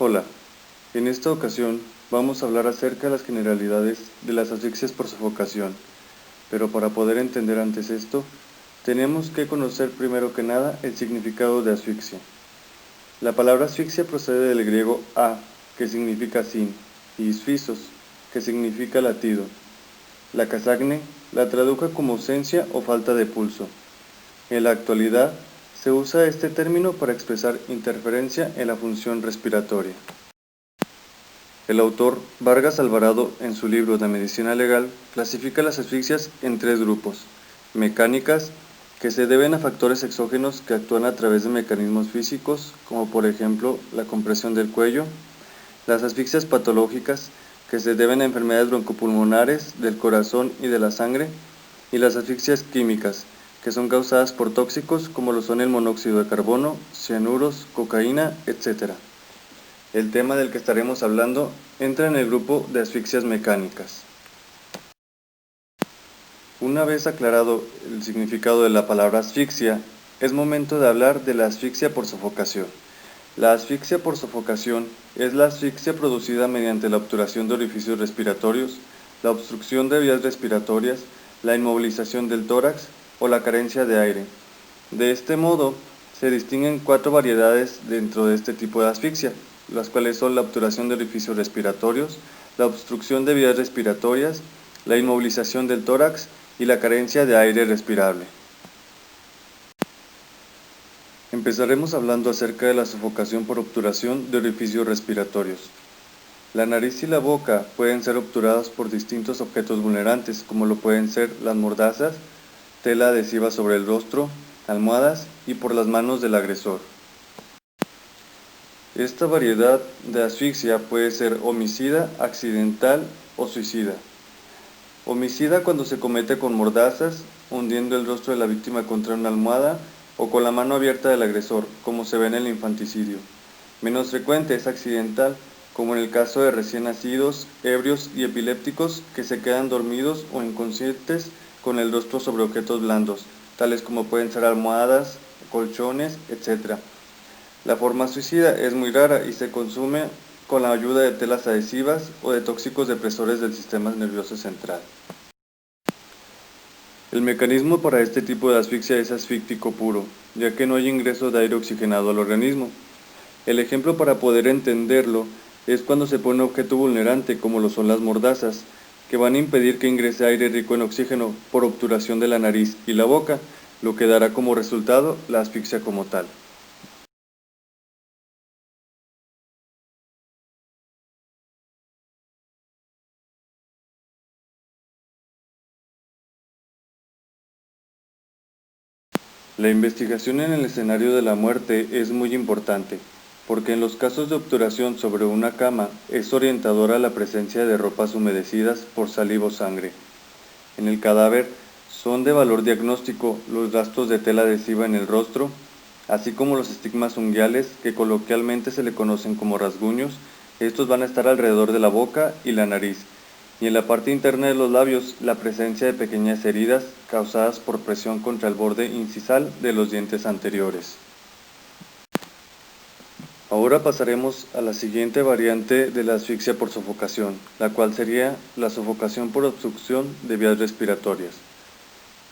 Hola, en esta ocasión vamos a hablar acerca de las generalidades de las asfixias por sofocación, pero para poder entender antes esto, tenemos que conocer primero que nada el significado de asfixia. La palabra asfixia procede del griego a, que significa sin, y sfisos, que significa latido. La Casagne la tradujo como ausencia o falta de pulso. En la actualidad, se usa este término para expresar interferencia en la función respiratoria. El autor Vargas Alvarado, en su libro de Medicina Legal, clasifica las asfixias en tres grupos: mecánicas, que se deben a factores exógenos que actúan a través de mecanismos físicos, como por ejemplo la compresión del cuello; las asfixias patológicas, que se deben a enfermedades broncopulmonares, del corazón y de la sangre; y las asfixias químicas, que son causadas por tóxicos como lo son el monóxido de carbono, cianuros, cocaína, etc. El tema del que estaremos hablando entra en el grupo de asfixias mecánicas. Una vez aclarado el significado de la palabra asfixia, es momento de hablar de la asfixia por sofocación. La asfixia por sofocación es la asfixia producida mediante la obturación de orificios respiratorios, la obstrucción de vías respiratorias, la inmovilización del tórax o la carencia de aire. De este modo, se distinguen cuatro variedades dentro de este tipo de asfixia, las cuales son la obturación de orificios respiratorios, la obstrucción de vías respiratorias, la inmovilización del tórax y la carencia de aire respirable. Empezaremos hablando acerca de la sofocación por obturación de orificios respiratorios. La nariz y la boca pueden ser obturadas por distintos objetos vulnerantes, como lo pueden ser las mordazas, tela adhesiva sobre el rostro, almohadas y por las manos del agresor. Esta variedad de asfixia puede ser homicida, accidental o suicida. Homicida cuando se comete con mordazas, hundiendo el rostro de la víctima contra una almohada o con la mano abierta del agresor, como se ve en el infanticidio. Menos frecuente es accidental, como en el caso de recién nacidos, ebrios y epilépticos que se quedan dormidos o inconscientes con el rostro sobre objetos blandos, tales como pueden ser almohadas, colchones, etc. La forma suicida es muy rara y se consume con la ayuda de telas adhesivas o de tóxicos depresores del sistema nervioso central. El mecanismo para este tipo de asfixia es asfíctico puro, ya que no hay ingreso de aire oxigenado al organismo. El ejemplo para poder entenderlo es cuando se pone un objeto vulnerante, como lo son las mordazas, que van a impedir que ingrese aire rico en oxígeno por obturación de la nariz y la boca, lo que dará como resultado la asfixia como tal. La investigación en el escenario de la muerte es muy importante, porque en los casos de obturación sobre una cama es orientadora la presencia de ropas humedecidas por saliva o sangre. En el cadáver son de valor diagnóstico los rastros de tela adhesiva en el rostro, así como los estigmas unguiales, que coloquialmente se le conocen como rasguños. Estos van a estar alrededor de la boca y la nariz, y en la parte interna de los labios la presencia de pequeñas heridas causadas por presión contra el borde incisal de los dientes anteriores. Ahora pasaremos a la siguiente variante de la asfixia por sofocación, la cual sería la sofocación por obstrucción de vías respiratorias.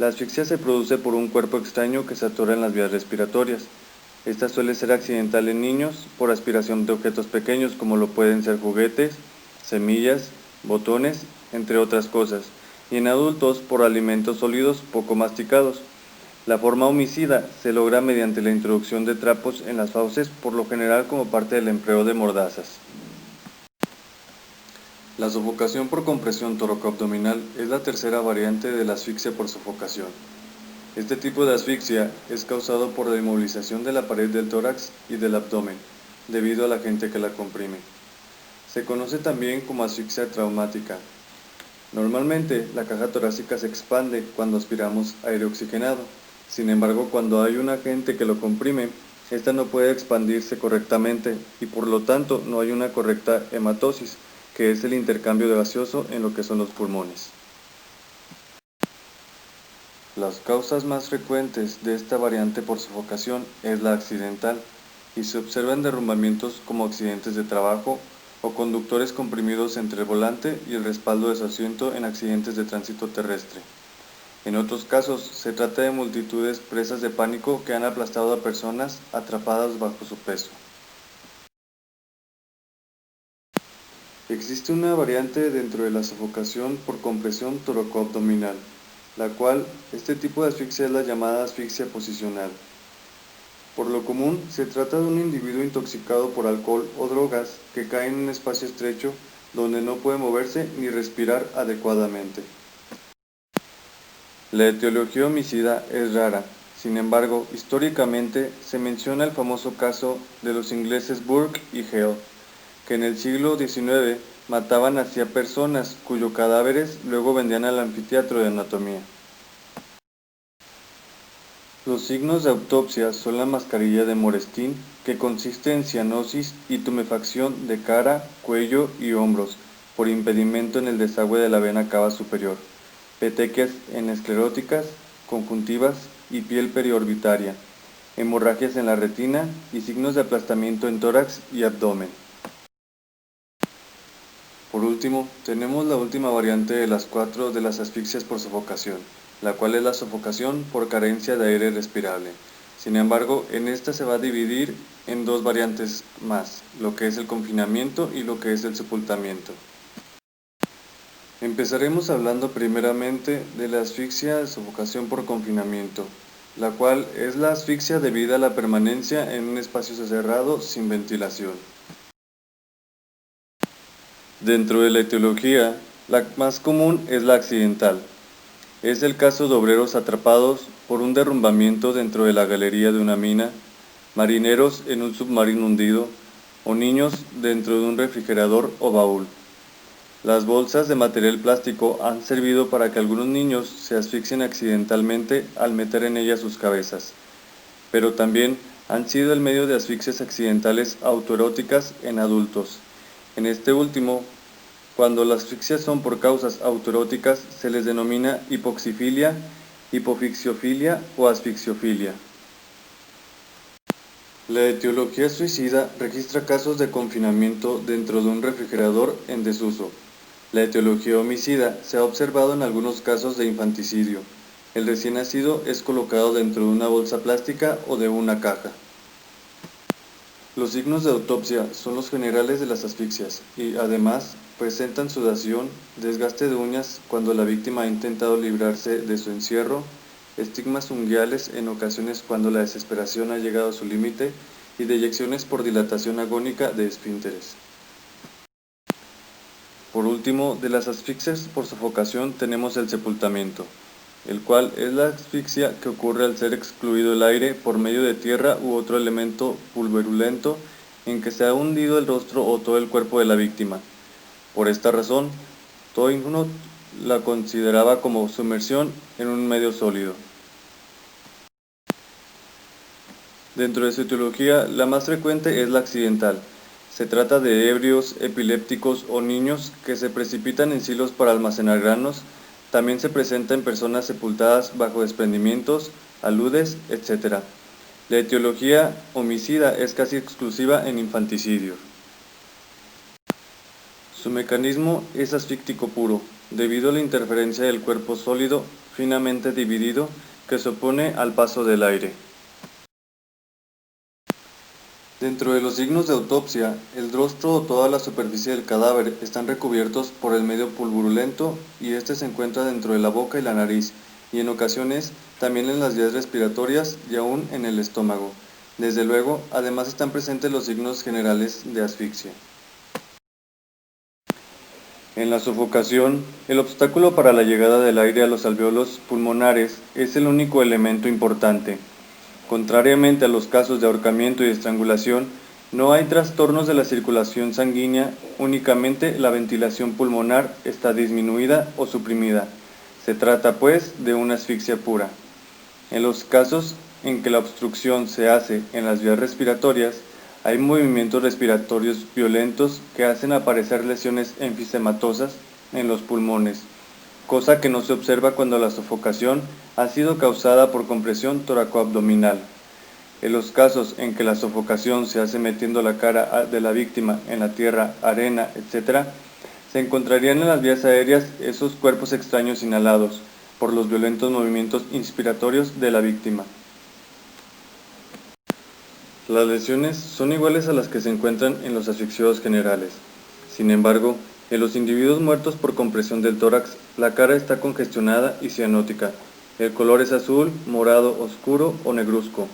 La asfixia se produce por un cuerpo extraño que se atora en las vías respiratorias. Esta suele ser accidental en niños por aspiración de objetos pequeños como lo pueden ser juguetes, semillas, botones, entre otras cosas, y en adultos por alimentos sólidos poco masticados. La forma homicida se logra mediante la introducción de trapos en las fauces, por lo general como parte del empleo de mordazas. La sofocación por compresión toracoabdominal es la tercera variante de la asfixia por sofocación. Este tipo de asfixia es causado por la inmovilización de la pared del tórax y del abdomen, debido al agente que la comprime. Se conoce también como asfixia traumática. Normalmente, la caja torácica se expande cuando aspiramos aire oxigenado. Sin embargo, cuando hay un agente que lo comprime, esta no puede expandirse correctamente y por lo tanto no hay una correcta hematosis, que es el intercambio de gaseoso en lo que son los pulmones. Las causas más frecuentes de esta variante por sofocación es la accidental. y se observan derrumbamientos como accidentes de trabajo o conductores comprimidos entre el volante y el respaldo de su asiento en accidentes de tránsito terrestre. En otros casos, se trata de multitudes presas de pánico que han aplastado a personas atrapadas bajo su peso. Existe una variante dentro de la sofocación por compresión toracoabdominal, la cual, este tipo de asfixia es la llamada asfixia posicional. Por lo común, se trata de un individuo intoxicado por alcohol o drogas que cae en un espacio estrecho donde no puede moverse ni respirar adecuadamente. La etiología homicida es rara, sin embargo, históricamente se menciona el famoso caso de los ingleses Burke y Hale, que en el siglo XIX mataban así a personas cuyos cadáveres luego vendían al anfiteatro de anatomía. Los signos de autopsia son la mascarilla de Morestin, que consiste en cianosis y tumefacción de cara, cuello y hombros por impedimento en el desagüe de la vena cava superior, petequias escleróticas, conjuntivas y piel periorbitaria, hemorragias en la retina y signos de aplastamiento en tórax y abdomen. Por último, tenemos la última variante de las 4 de las asfixias por sofocación, la cual es la sofocación por carencia de aire respirable. Sin embargo, en esta se va a dividir en dos variantes más, lo que es el confinamiento y lo que es el sepultamiento. Empezaremos hablando primeramente de la asfixia de sofocación por confinamiento, la cual es la asfixia debida a la permanencia en un espacio cerrado sin ventilación. Dentro de la etiología, la más común es la accidental. Es el caso de obreros atrapados por un derrumbamiento dentro de la galería de una mina, marineros en un submarino hundido o niños dentro de un refrigerador o baúl. Las bolsas de material plástico han servido para que algunos niños se asfixien accidentalmente al meter en ellas sus cabezas, pero también han sido el medio de asfixias accidentales autoeróticas en adultos. En este último, cuando las asfixias son por causas autoeróticas, se les denomina hipoxifilia, hipofixiofilia o asfixiofilia. La etiología suicida registra casos de confinamiento dentro de un refrigerador en desuso. La etiología homicida se ha observado en algunos casos de infanticidio. El recién nacido es colocado dentro de una bolsa plástica o de una caja. Los signos de autopsia son los generales de las asfixias y, además, presentan sudación, desgaste de uñas cuando la víctima ha intentado librarse de su encierro, estigmas unguiales en ocasiones cuando la desesperación ha llegado a su límite y deyecciones por dilatación agónica de esfínteres. Por último, de las asfixias por sofocación tenemos el sepultamiento, el cual es la asfixia que ocurre al ser excluido el aire por medio de tierra u otro elemento pulverulento en que se ha hundido el rostro o todo el cuerpo de la víctima. Por esta razón, Toynbee la consideraba como sumersión en un medio sólido. Dentro de su etiología, la más frecuente es la accidental. Se trata de ebrios, epilépticos o niños que se precipitan en silos para almacenar granos. También se presenta en personas sepultadas bajo desprendimientos, aludes, etc. La etiología homicida es casi exclusiva en infanticidio. Su mecanismo es asfíctico puro, debido a la interferencia del cuerpo sólido finamente dividido que se opone al paso del aire. Dentro de los signos de autopsia, el rostro o toda la superficie del cadáver están recubiertos por el medio pulverulento y este se encuentra dentro de la boca y la nariz, y en ocasiones también en las vías respiratorias y aún en el estómago. Desde luego, además están presentes los signos generales de asfixia. En la sofocación, el obstáculo para la llegada del aire a los alvéolos pulmonares es el único elemento importante. Contrariamente a los casos de ahorcamiento y estrangulación, no hay trastornos de la circulación sanguínea, únicamente la ventilación pulmonar está disminuida o suprimida. Se trata, pues, de una asfixia pura. En los casos en que la obstrucción se hace en las vías respiratorias, hay movimientos respiratorios violentos que hacen aparecer lesiones enfisematosas en los pulmones, cosa que no se observa cuando la sofocación ha sido causada por compresión toracoabdominal. En los casos en que la sofocación se hace metiendo la cara de la víctima en la tierra, arena, etc., se encontrarían en las vías aéreas esos cuerpos extraños inhalados por los violentos movimientos inspiratorios de la víctima. Las lesiones son iguales a las que se encuentran en los asfixiados generales. Sin embargo, en los individuos muertos por compresión del tórax, la cara está congestionada y cianótica. El color es azul, morado oscuro o negruzco.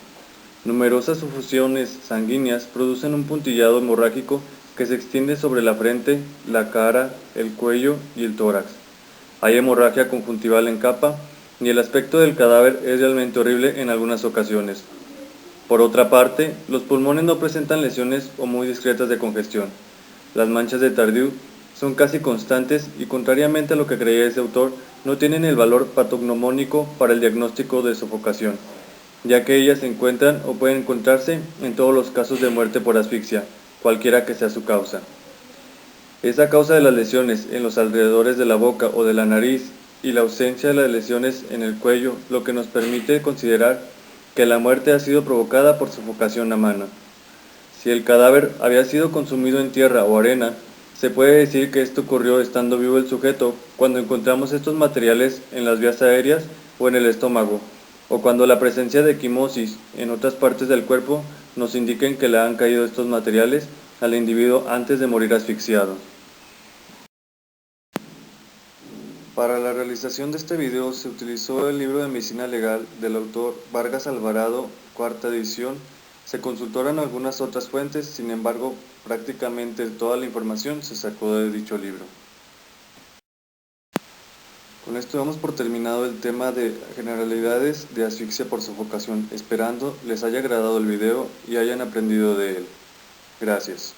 Numerosas sufusiones sanguíneas producen un puntillado hemorrágico que se extiende sobre la frente, la cara, el cuello y el tórax. Hay hemorragia conjuntival en capa y el aspecto del cadáver es realmente horrible en algunas ocasiones. Por otra parte, los pulmones no presentan lesiones o muy discretas de congestión. Las manchas de Tardieu son casi constantes y, contrariamente a lo que creía ese autor, no tienen el valor patognomónico para el diagnóstico de sofocación, ya que ellas se encuentran o pueden encontrarse en todos los casos de muerte por asfixia, cualquiera que sea su causa. Es a causa de las lesiones en los alrededores de la boca o de la nariz y la ausencia de las lesiones en el cuello lo que nos permite considerar que la muerte ha sido provocada por sofocación a mano. Si el cadáver había sido consumido en tierra o arena, se puede decir que esto ocurrió estando vivo el sujeto cuando encontramos estos materiales en las vías aéreas o en el estómago, o cuando la presencia de quimosis en otras partes del cuerpo nos indiquen que le han caído estos materiales al individuo antes de morir asfixiado. Para la realización de este video se utilizó el libro de Medicina Legal del autor Vargas Alvarado, cuarta edición. Se consultaron algunas otras fuentes, sin embargo, prácticamente toda la información se sacó de dicho libro. Con esto damos por terminado el tema de generalidades de asfixia por sofocación, esperando les haya agradado el video y hayan aprendido de él. Gracias.